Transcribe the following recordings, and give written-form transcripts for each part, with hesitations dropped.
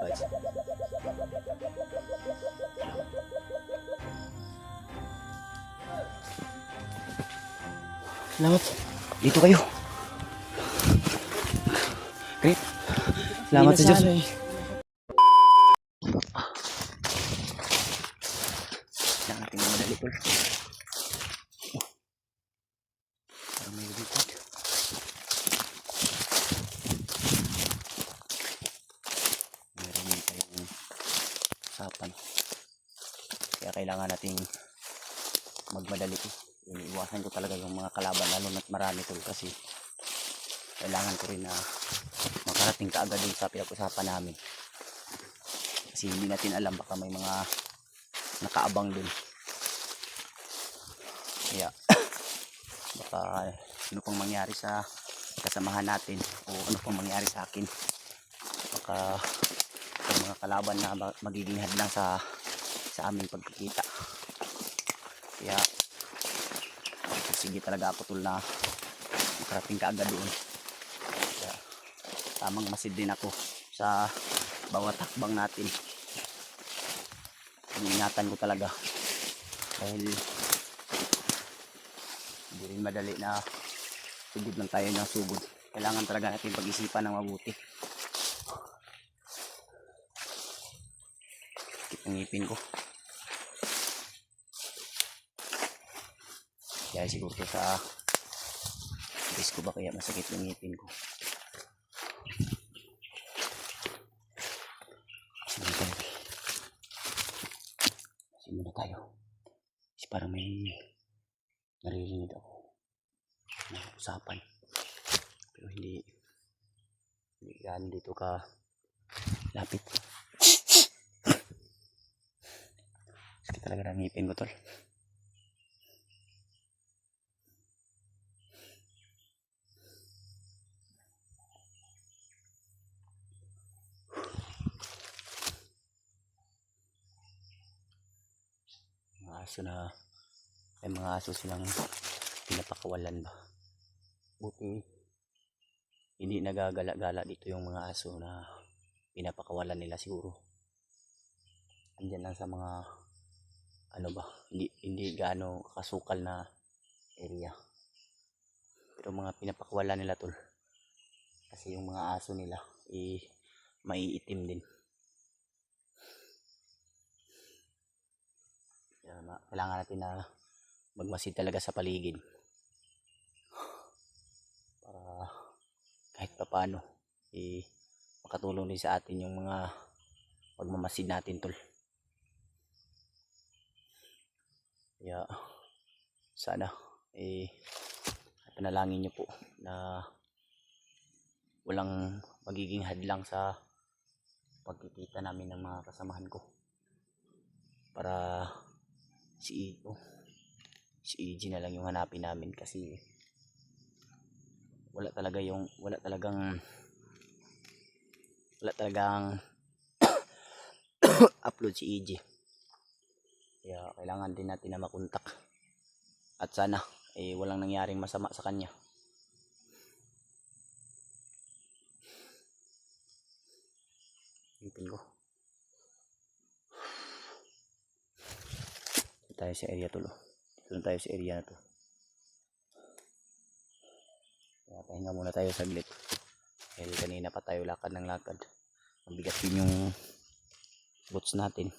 buds. Salamat. Dito kayo. Great. Salamat sa Diyos. Lang natin yung madali tol. Parang may lipad. Meron din tayong usapan. Kaya kailangan nating magmadali. Iniiwasan ko talaga yung mga kalaban lalo na't marami tol kasi kailangan ko rin na makarating kaagad din sa pinag-usapan namin. Kasi hindi natin alam baka may mga nakaabang dun. Kaya baka ano pang mangyari sa kasamahan natin o ano pang mangyari sa akin. Baka yung mga kalaban na magiging hadlang sa aming pagkikita. Kaya sige talaga ako tol na makarating kaagad doon. Kaya tamang masid din ako sa bawat hakbang natin. Iniingatan ko talaga dahil hindi rin madali na sugod lang tayo ng sugod. Kailangan talaga natin pag-isipan ng mabuti. Sakit ng ngipin ko. Kaya siguro sa base ko ba kaya masakit yung ngipin ko. Simula tayo. Kasi parang may naririnig ako na usapan. Pero hindi yan dito ka lapit. Sakit talaga ng ngipin ko tol. Aso na may mga aso silang pinapakawalan ba, buti hindi nagagala-gala dito yung mga aso na pinapakawalan nila. Siguro andyan lang sa mga ano ba, hindi gaano kasukal na area, pero mga pinapakawalan nila tol kasi yung mga aso nila maiitim din. Kailangan natin na magmasid talaga sa paligid para kahit pa paano makatulong din sa atin yung mga pagmamasid natin tol. Kaya sana panalangin nyo po na walang magiging hadlang sa pagkikita namin ng mga kasamahan ko para si EG na lang yung hanapin namin kasi wala talagang upload si EG. Kaya kailangan din natin na makontak at sana walang nangyaring masama sa kanya. Ipin ko tayo sa area tulo. Doon tayo sa area na to. Kaya pahinga muna tayo saglit. Dahil kanina pa tayo lakad ng lakad. Mabigat din yung boots natin.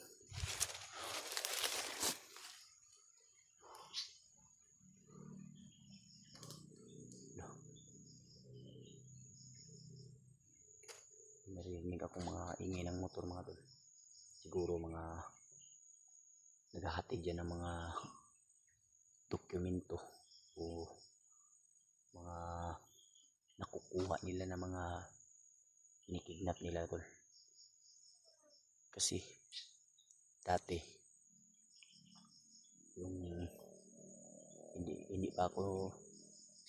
Narinig akong mga ingay ng motor mga tol. Siguro mga naghahatid dyan ng mga dokumento o mga nakukuha nila na mga kinikidnap nila tol. Kasi dati yung hindi pa ako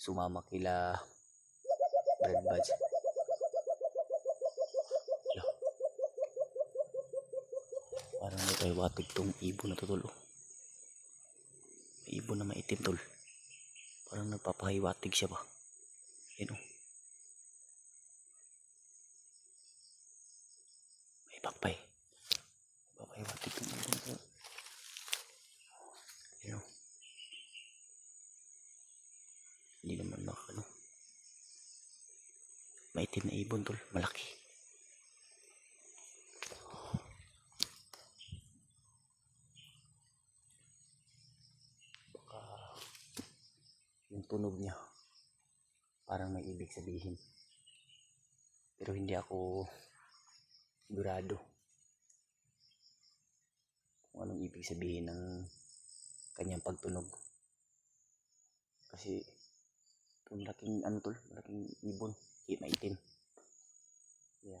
sumama kila Red Badge. Parang may tayo watig tong ibon na to tol. Ibon na maitim tol. Parang nagpapahiwatig siya ba. Yan o. May Bakpay. Bakpay, watik yung ibon ko. Ano? Hindi naman makakano. Maitim na ibon tol, malaki. Baka yung tunog niya parang may ibig sabihin. Pero hindi ako sigurado kung anong ibig sabihin ng kanyang pagtunog. Kasi itong malaking ano tol, malaking ibon, maitim. Kaya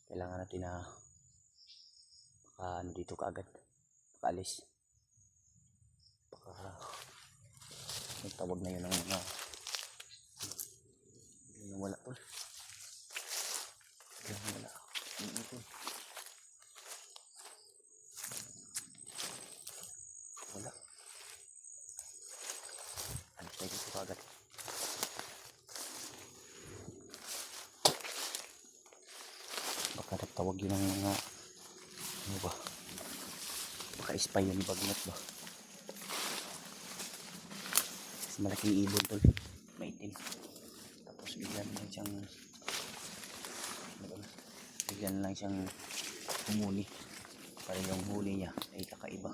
kailangan natin na ano dito kaagad, makaalis. Baka nagtawag na yun ng mga yung wala tol. Yung wala yung ibon. Wala. Alis tayo dito kaagad. Baka nagtawag yun ng mga ano ba, baka spy yun ni Bagnat ba. Kasi malaking ibon tol, maitim. Tapos bigyan lang siyang bigyan lang siyang humuli para yung huli niya ay kakaiba.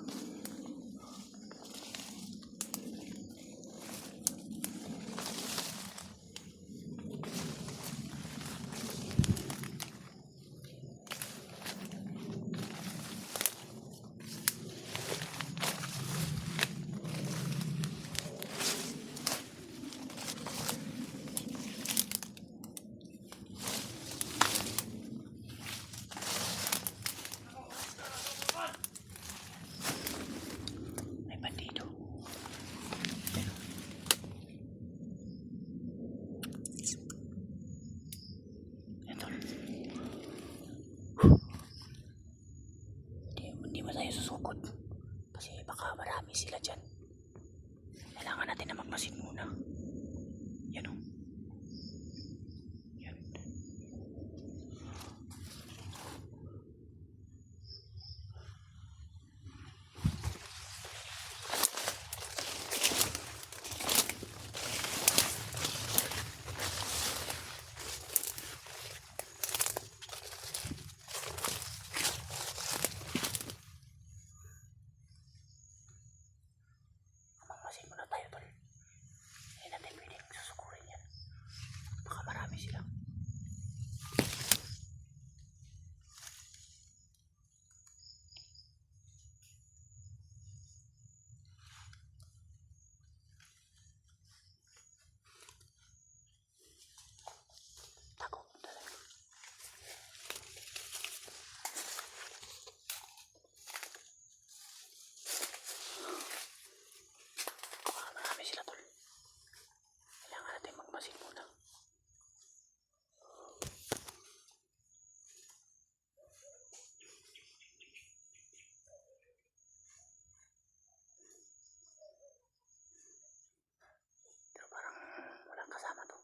Hindi ba tayo susukot? Kasi baka marami sila dyan. Kailangan natin na magmasid muna. Yan o. Yan. Magmasid muna tayo tol. Hindi natin pwedeng susukurin yan. Baka marami sila. Takot talaga. Baka marami sila tol. Kailangan natin magmasid muna. Pero parang walang kasama to.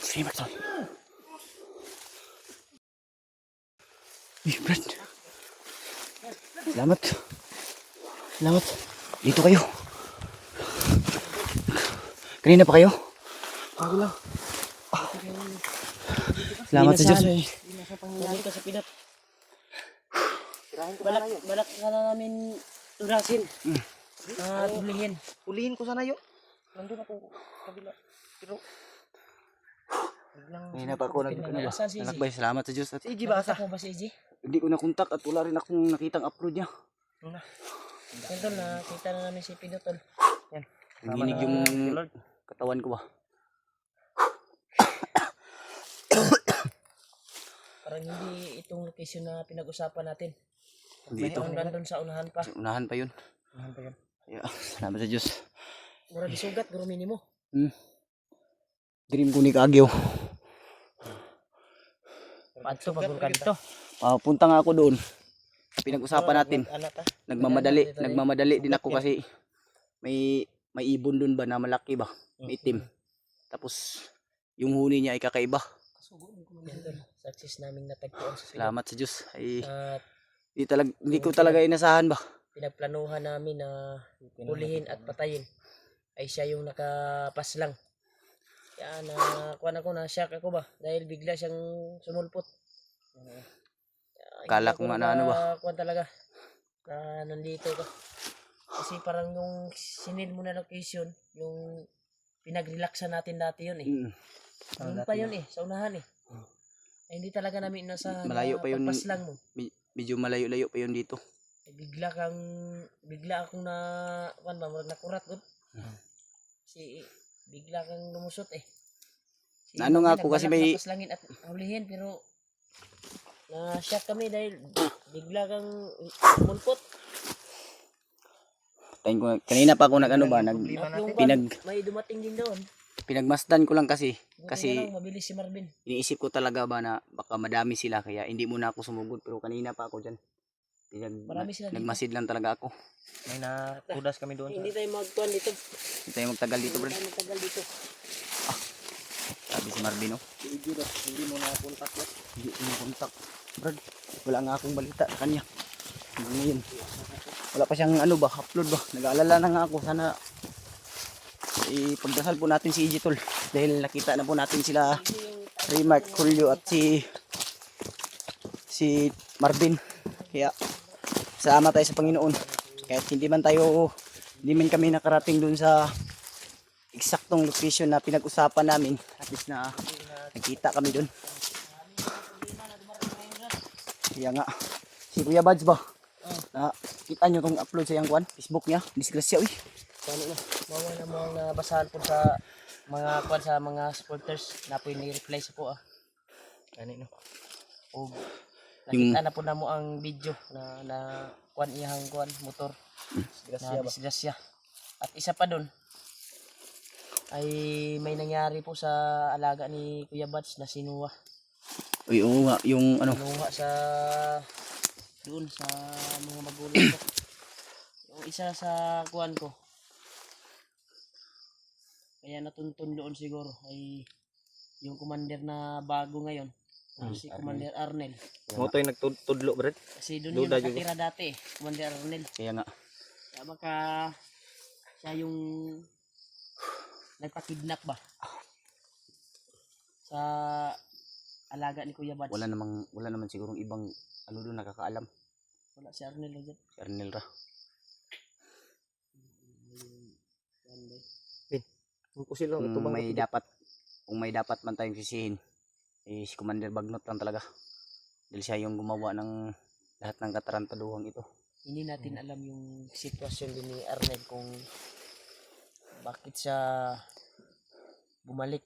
Streamer tol. Brad. Salamat. Salamat. Dito kayo. Kanina pa kayo? Ako lang. Salamat sa Diyos. Hindi ko sa pinat. Tirahin ko sana yun. Balak ka na namin tunasin. Tulihin. Hulihin ko sana yun. Nandun ako kabila. Pero Ngayon pa ako Asan si naglalakbay. Izzy? Salamat sa Diyos at si Iji ba asa? Nakita mo ba si Izzy? hindi ko nakontak at wala rin akong nakitang upload niya. Yan tol, nakita na namin si Pino tol. Nanginig yung katawan ko ba? Parang hindi itong location na pinag-usapan natin. Hindi ito. Parang nandun sa unahan pa. Unahan pa yun. Yeah, salamat sa Diyos. Mura di sugat, guro minimo. Dream ko ni Kagyo. Pato pag ka dito. Punta nga ako doon. Pinag-usapan natin. Ano ta? Nagmamadali din ako kasi may ibon doon ba na malaki ba? May itim. Tapos yung huni niya ay kakaiba. Yan tol, success namin natagpuan sa Pino. Salamat sa Diyos. Ay At hindi ko talaga inasahan ba? pinagplanuhan namin na hulihin at patayin ay siya yung nakapaslang. Kaya kuwan ako, na-shock ako ba dahil bigla siyang sumulpot. Kala ko nga na ano ba? Kuwan talaga na nandito ka. Kasi parang yung sinil mo na location, yung pinag-relaxan natin dati yun eh. Doon pa yun eh, sa unahan eh. Ay, hindi talaga namin inasahan Malayo na pa yun. pagpaslang mo. Medyo malayo-layo pa yun dito. Ay, bigla akong kuwan ba, nakurat gud. Bigla kang lumusot eh. Ano nga ako kasi may paslangin at hulihin pero na-shock kami dahil bigla kang mulpot. kanina pa ako nag-ano ba, May dumating din doon. pinagmasdan ko lang kasi Buti na lang, mabilis si Marvin. iniisip ko talaga ba na baka madami sila kaya hindi muna ako sumugod pero kanina pa ako diyan. Marami sila dito. Nagmasid lang talaga ako. May nakudas kami doon. Hindi tayo magkuhan dito. Hindi tayo magtagal dito, bro. Hindi tayo magtagal dito. Sabi si Marvin, oh. Hindi mo na kontak yan. Hindi ko na kontak. Brad, wala nga akong balita sa kanya. Hanggang ngayon. Wala pa siyang ano ba, upload ba. Nag-aalala na nga ako. Sana ipagdasal po natin si EJ Tol. Dahil nakita na po natin sila Remark, Julio at si Marvin. Kaya sama tayo sa Panginoon. Kahit hindi man kami nakarating dun sa eksaktong location na pinag-usapan namin. At least na nakita kami dun. Kaya nga, si Kuya Bads ba? Kita nyo itong upload sa yung Facebook niya. Disgrasya, uy. Paano na? Mawa na mo ang nabasahan po sa mga kuwan sa mga supporters na po yung reply sa po Ano no? O nakita na po na mo ang video na kuwan iyang kuwan motor. Na disgrasya. At isa pa doon ay may nangyari po sa alaga ni Kuya Bads na sinuwa. Uy, oo nga, yung ano. Sinuwa sa doon sa mga magulang ko. Yung isa sa kuwan ko. Kaya natuntun doon siguro ay yung commander na bago ngayon. Si Commander Arnel. Mo to yung nagtudlo, Brad. Kasi doon yung nakatira dati, Commander Arnel. Kaya nga. Kaya baka siya yung nagpa-kidnap ba? Sa alaga ni Kuya Bads. Wala naman sigurong ibang ano doon nakakaalam. Wala si Arnel lang dyan. Si Arnel ra. Kung may dapat man tayong sisihin, si Commander Bagnot lang talaga. Dahil siya yung gumawa ng lahat ng katarantaduhang ito. Hindi natin alam yung sitwasyon din ni Arnel kung bakit siya bumalik.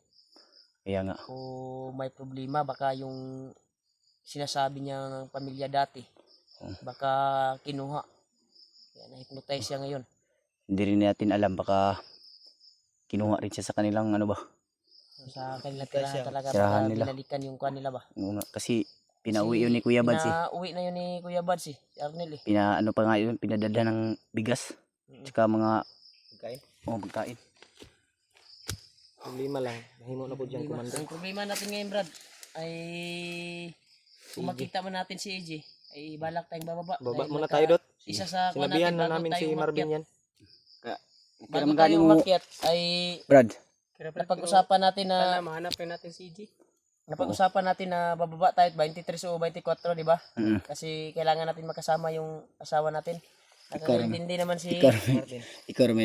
Kaya nga. O may problema, baka yung sinasabi niya ng pamilya dati, baka kinuha. Kaya na-hypnotize siya ngayon. Hindi rin natin alam, baka kinuha rin siya sa kanilang ano ba? Sa kanila tirahan talaga, tirahan baka nila. binalikan yung kanila ba? Kasi pinauwi yun ni Kuya Bads eh. Pinauwi na yun ni Kuya Bads si Arnel eh. Ano pa nga yun, pinadala ng bigas. Tsaka mga Pagkain? Pagkain. Problema lang. Nahimo na po dyan, Commander. Ang problema natin ngayon, Brad, ay kung makita mo natin si AJ, ay balak tayong bababa. Baba muna tayo, Dot. Isa sa Sinabihan na bago namin tayo si Marvin umakyat. yan. Bago tayo umakyat ay Brad. napag-usapan natin na mahanap natin si EJ. napag-usapan natin na bababa tayo at 23 o 24, di ba? Mm. Kasi kailangan natin makasama yung asawa natin. Ikaw rin. Nakakintindi naman si Ikaw rin. Ikaw rin.